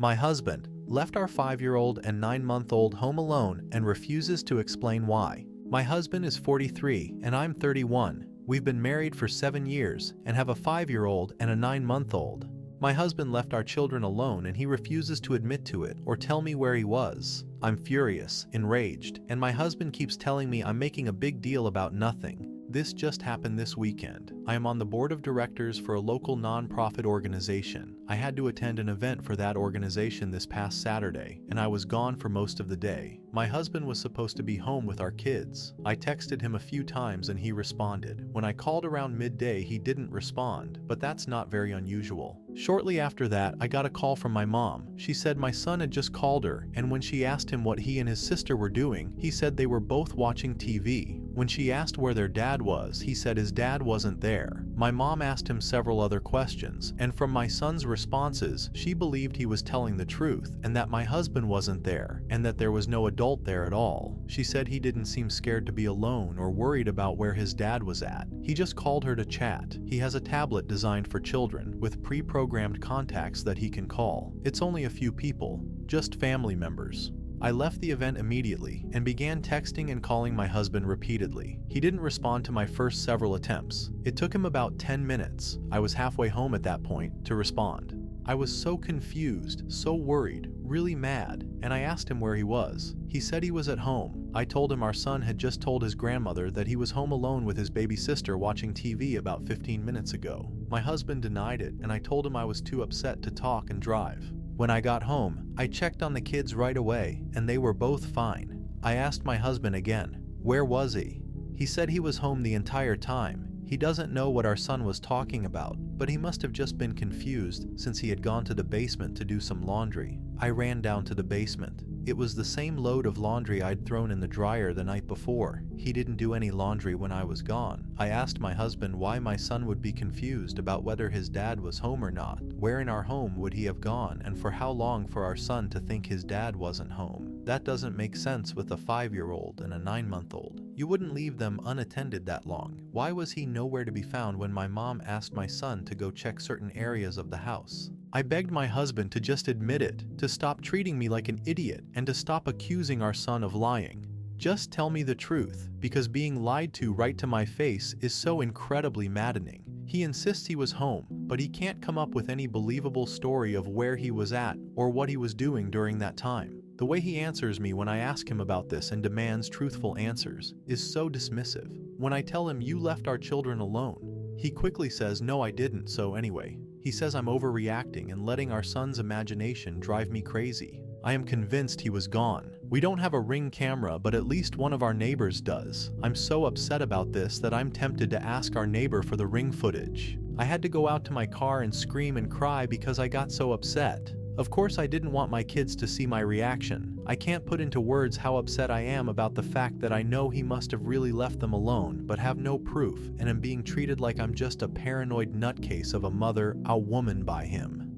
My husband left our 5-year-old and 9-month-old home alone and refuses to explain why. My husband is 43 and I'm 31. We've been married for 7 years and have a 5-year-old and a 9-month-old. My husband left our children alone and he refuses to admit to it or tell me where he was. I'm furious, enraged, and my husband keeps telling me I'm making a big deal about nothing. This just happened this weekend. I am on the board of directors for a local non-profit organization. I had to attend an event for that organization this past Saturday, and I was gone for most of the day. My husband was supposed to be home with our kids. I texted him a few times and he responded. When I called around midday, he didn't respond, but that's not very unusual. Shortly after that, I got a call from my mom. She said my son had just called her, and when she asked him what he and his sister were doing, he said they were both watching TV. When she asked where their dad was, he said his dad wasn't there. My mom asked him several other questions, and from my son's responses, she believed he was telling the truth, and that my husband wasn't there, and that there was no adult there at all. She said he didn't seem scared to be alone or worried about where his dad was at. He just called her to chat. He has a tablet designed for children, with pre-programmed contacts that he can call. It's only a few people, just family members. I left the event immediately and began texting and calling my husband repeatedly. He didn't respond to my first several attempts. It took him about 10 minutes, I was halfway home at that point, to respond. I was so confused, so worried, really mad, and I asked him where he was. He said he was at home. I told him our son had just told his grandmother that he was home alone with his baby sister watching TV about 15 minutes ago. My husband denied it, and I told him I was too upset to talk and drive. When I got home, I checked on the kids right away, and they were both fine. I asked my husband again, where was he? He said he was home the entire time. He doesn't know what our son was talking about, but he must have just been confused since he had gone to the basement to do some laundry. I ran down to the basement. It was the same load of laundry I'd thrown in the dryer the night before. He didn't do any laundry when I was gone. I asked my husband why my son would be confused about whether his dad was home or not. Where in our home would he have gone, and for how long for our son to think his dad wasn't home? That doesn't make sense with a 5-year-old and a 9-month-old. You wouldn't leave them unattended that long. Why was he nowhere to be found when my mom asked my son to go check certain areas of the house? I begged my husband to just admit it, to stop treating me like an idiot, and to stop accusing our son of lying. Just tell me the truth, because being lied to right to my face is so incredibly maddening. He insists he was home, but he can't come up with any believable story of where he was at or what he was doing during that time. The way he answers me when I ask him about this and demands truthful answers is so dismissive. When I tell him you left our children alone, he quickly says no I didn't, so anyway. He says I'm overreacting and letting our son's imagination drive me crazy. I am convinced he was gone. We don't have a Ring camera, but at least one of our neighbors does. I'm so upset about this that I'm tempted to ask our neighbor for the Ring footage. I had to go out to my car and scream and cry because I got so upset. Of course, I didn't want my kids to see my reaction. I can't put into words how upset I am about the fact that I know he must have really left them alone, but have no proof, and am being treated like I'm just a paranoid nutcase of a mother, a woman by him.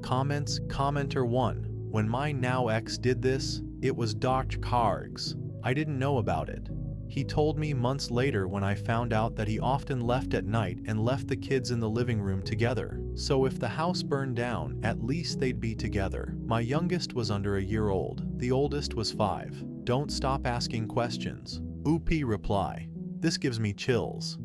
Comments. Commenter 1. When my now ex did this, it was Dr. Kargs. I didn't know about it. He told me months later when I found out that he often left at night and left the kids in the living room together. So if the house burned down, at least they'd be together. My youngest was under a year old. The oldest was 5. Don't stop asking questions. Oopie reply. This gives me chills.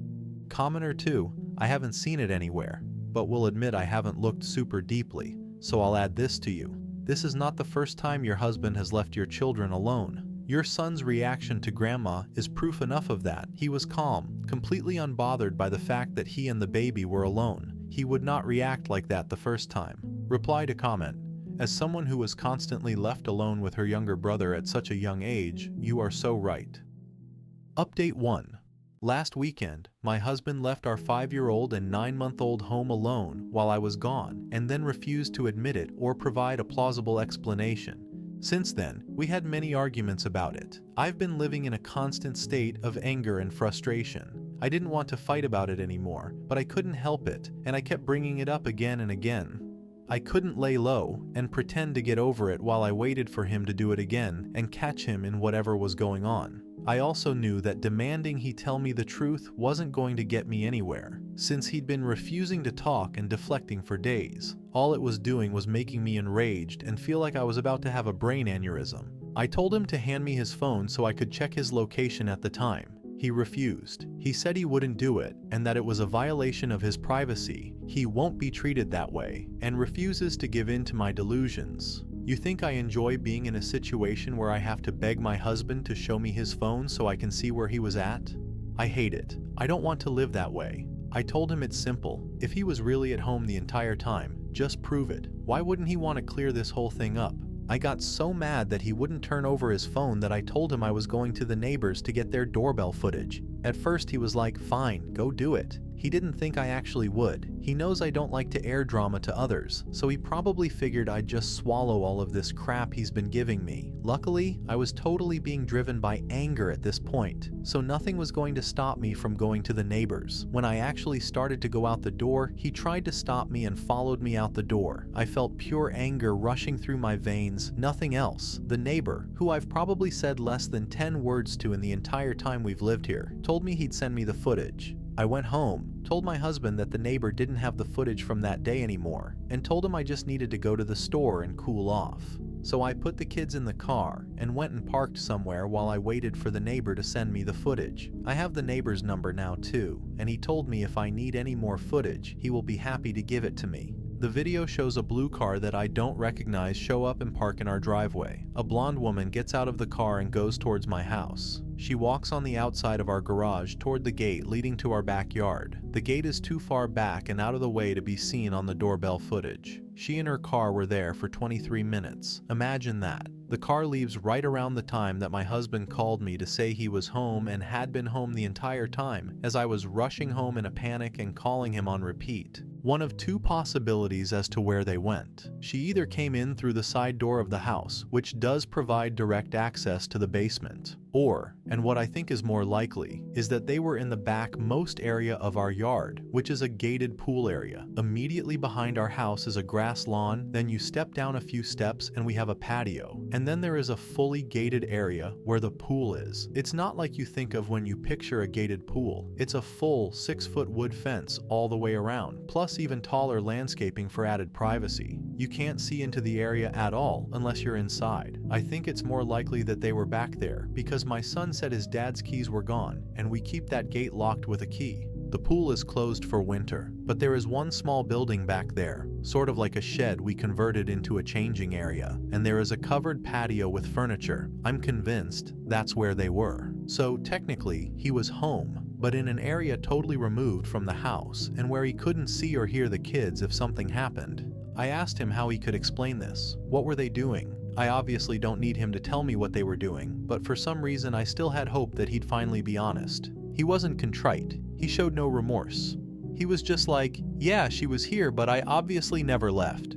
Commenter 2. I haven't seen it anywhere, but will admit I haven't looked super deeply, so I'll add this to you. This is not the first time your husband has left your children alone. Your son's reaction to grandma is proof enough of that. He was calm, completely unbothered by the fact that he and the baby were alone. He would not react like that the first time. Reply to comment. As someone who was constantly left alone with her younger brother at such a young age, you are so right. Update 1. Last weekend, my husband left our 5-year-old and 9-month-old home alone while I was gone, and then refused to admit it or provide a plausible explanation. Since then, we had many arguments about it. I've been living in a constant state of anger and frustration. I didn't want to fight about it anymore, but I couldn't help it, and I kept bringing it up again and again. I couldn't lay low and pretend to get over it while I waited for him to do it again and catch him in whatever was going on. I also knew that demanding he tell me the truth wasn't going to get me anywhere, since he'd been refusing to talk and deflecting for days. All it was doing was making me enraged and feel like I was about to have a brain aneurysm. I told him to hand me his phone so I could check his location at the time. He refused. He said he wouldn't do it and that it was a violation of his privacy. He won't be treated that way and refuses to give in to my delusions. You think I enjoy being in a situation where I have to beg my husband to show me his phone so I can see where he was at? I hate it. I don't want to live that way. I told him it's simple. If he was really at home the entire time, just prove it. Why wouldn't he want to clear this whole thing up? I got so mad that he wouldn't turn over his phone that I told him I was going to the neighbors to get their doorbell footage. At first he was like, fine, go do it. He didn't think I actually would. He knows I don't like to air drama to others, so he probably figured I'd just swallow all of this crap he's been giving me. Luckily, I was totally being driven by anger at this point, so nothing was going to stop me from going to the neighbors. When I actually started to go out the door, he tried to stop me and followed me out the door. I felt pure anger rushing through my veins, nothing else. The neighbor, who I've probably said less than 10 words to in the entire time we've lived here, told me he'd send me the footage. I went home, told my husband that the neighbor didn't have the footage from that day anymore, and told him I just needed to go to the store and cool off. So I put the kids in the car and went and parked somewhere while I waited for the neighbor to send me the footage. I have the neighbor's number now too, and he told me if I need any more footage, he will be happy to give it to me. The video shows a blue car that I don't recognize show up and park in our driveway. A blonde woman gets out of the car and goes towards my house. She walks on the outside of our garage toward the gate leading to our backyard. The gate is too far back and out of the way to be seen on the doorbell footage. She and her car were there for 23 minutes. Imagine that. The car leaves right around the time that my husband called me to say he was home and had been home the entire time, as I was rushing home in a panic and calling him on repeat. One of two possibilities as to where they went. She either came in through the side door of the house, which does provide direct access to the basement, or, and what I think is more likely, is that they were in the back most area of our yard, which is a gated pool area. Immediately behind our house is a grass lawn, then you step down a few steps and we have a patio, and then there is a fully gated area where the pool is. It's not like you think of when you picture a gated pool. It's a full 6-foot wood fence all the way around, plus even taller landscaping for added privacy. You can't see into the area at all unless you're inside. I think it's more likely that they were back there because my son said his dad's keys were gone, and we keep that gate locked with a key. The pool is closed for winter, but there is one small building back there, sort of like a shed we converted into a changing area, and there is a covered patio with furniture. I'm convinced that's where they were. So technically, he was home, but in an area totally removed from the house and where he couldn't see or hear the kids if something happened. I asked him how he could explain this. What were they doing? I obviously don't need him to tell me what they were doing, but for some reason I still had hope that he'd finally be honest. He wasn't contrite. He showed no remorse. He was just like, yeah, she was here, but I obviously never left.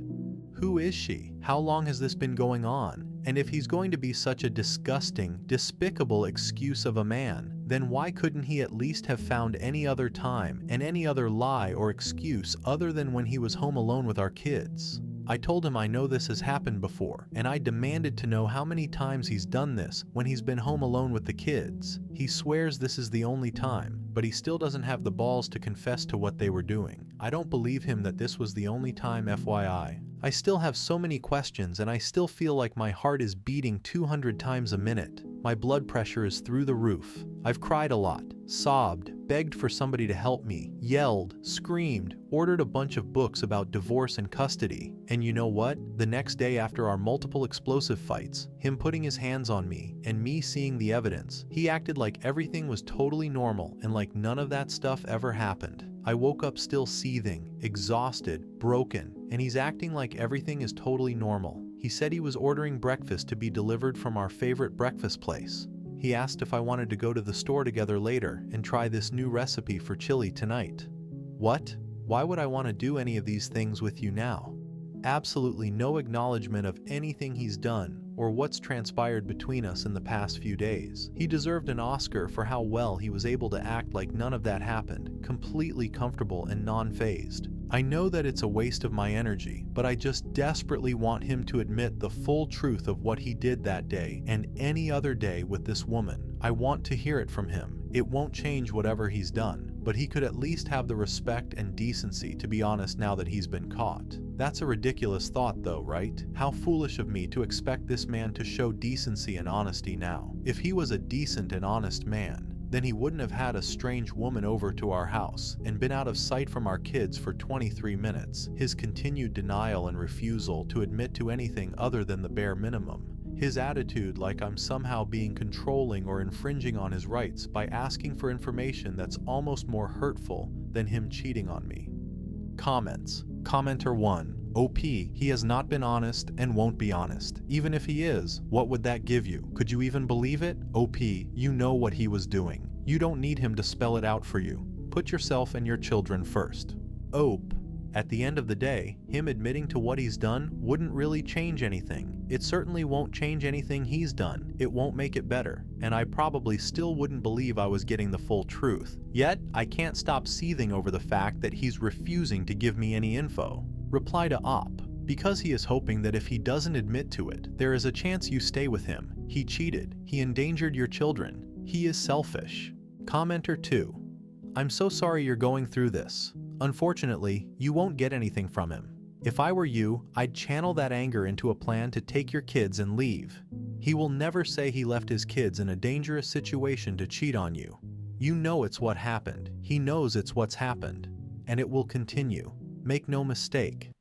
Who is she? How long has this been going on? And if he's going to be such a disgusting, despicable excuse of a man, then why couldn't he at least have found any other time and any other lie or excuse other than when he was home alone with our kids? I told him I know this has happened before, and I demanded to know how many times he's done this when he's been home alone with the kids. He swears this is the only time, but he still doesn't have the balls to confess to what they were doing. I don't believe him that this was the only time, FYI. I still have so many questions and I still feel like my heart is beating 200 times a minute. My blood pressure is through the roof. I've cried a lot, sobbed, begged for somebody to help me, yelled, screamed, ordered a bunch of books about divorce and custody. And you know what? The next day after our multiple explosive fights, him putting his hands on me and me seeing the evidence, he acted like everything was totally normal and like none of that stuff ever happened. I woke up still seething, exhausted, broken, and he's acting like everything is totally normal. He said he was ordering breakfast to be delivered from our favorite breakfast place. He asked if I wanted to go to the store together later and try this new recipe for chili tonight. What? Why would I want to do any of these things with you now? Absolutely no acknowledgement of anything he's done or what's transpired between us in the past few days. He deserved an Oscar for how well he was able to act like none of that happened, completely comfortable and non-fazed. I know that it's a waste of my energy, but I just desperately want him to admit the full truth of what he did that day and any other day with this woman. I want to hear it from him. It won't change whatever he's done, but he could at least have the respect and decency to be honest now that he's been caught. That's a ridiculous thought though, right? How foolish of me to expect this man to show decency and honesty now. If he was a decent and honest man, then he wouldn't have had a strange woman over to our house and been out of sight from our kids for 23 minutes. His continued denial and refusal to admit to anything other than the bare minimum. His attitude like I'm somehow being controlling or infringing on his rights by asking for information that's almost more hurtful than him cheating on me. Comments. Commenter 1. OP, he has not been honest and won't be honest. Even if he is, what would that give you? Could you even believe it? OP, you know what he was doing. You don't need him to spell it out for you. Put yourself and your children first. OP, at the end of the day, him admitting to what he's done wouldn't really change anything. It certainly won't change anything he's done. It won't make it better. And I probably still wouldn't believe I was getting the full truth. Yet, I can't stop seething over the fact that he's refusing to give me any info. Reply to OP. Because he is hoping that if he doesn't admit to it, there is a chance you stay with him. He cheated. He endangered your children. He is selfish. Commenter 2. I'm so sorry you're going through this. Unfortunately, you won't get anything from him. If I were you, I'd channel that anger into a plan to take your kids and leave. He will never say he left his kids in a dangerous situation to cheat on you. You know it's what happened. He knows it's what's happened. And it will continue. Make no mistake.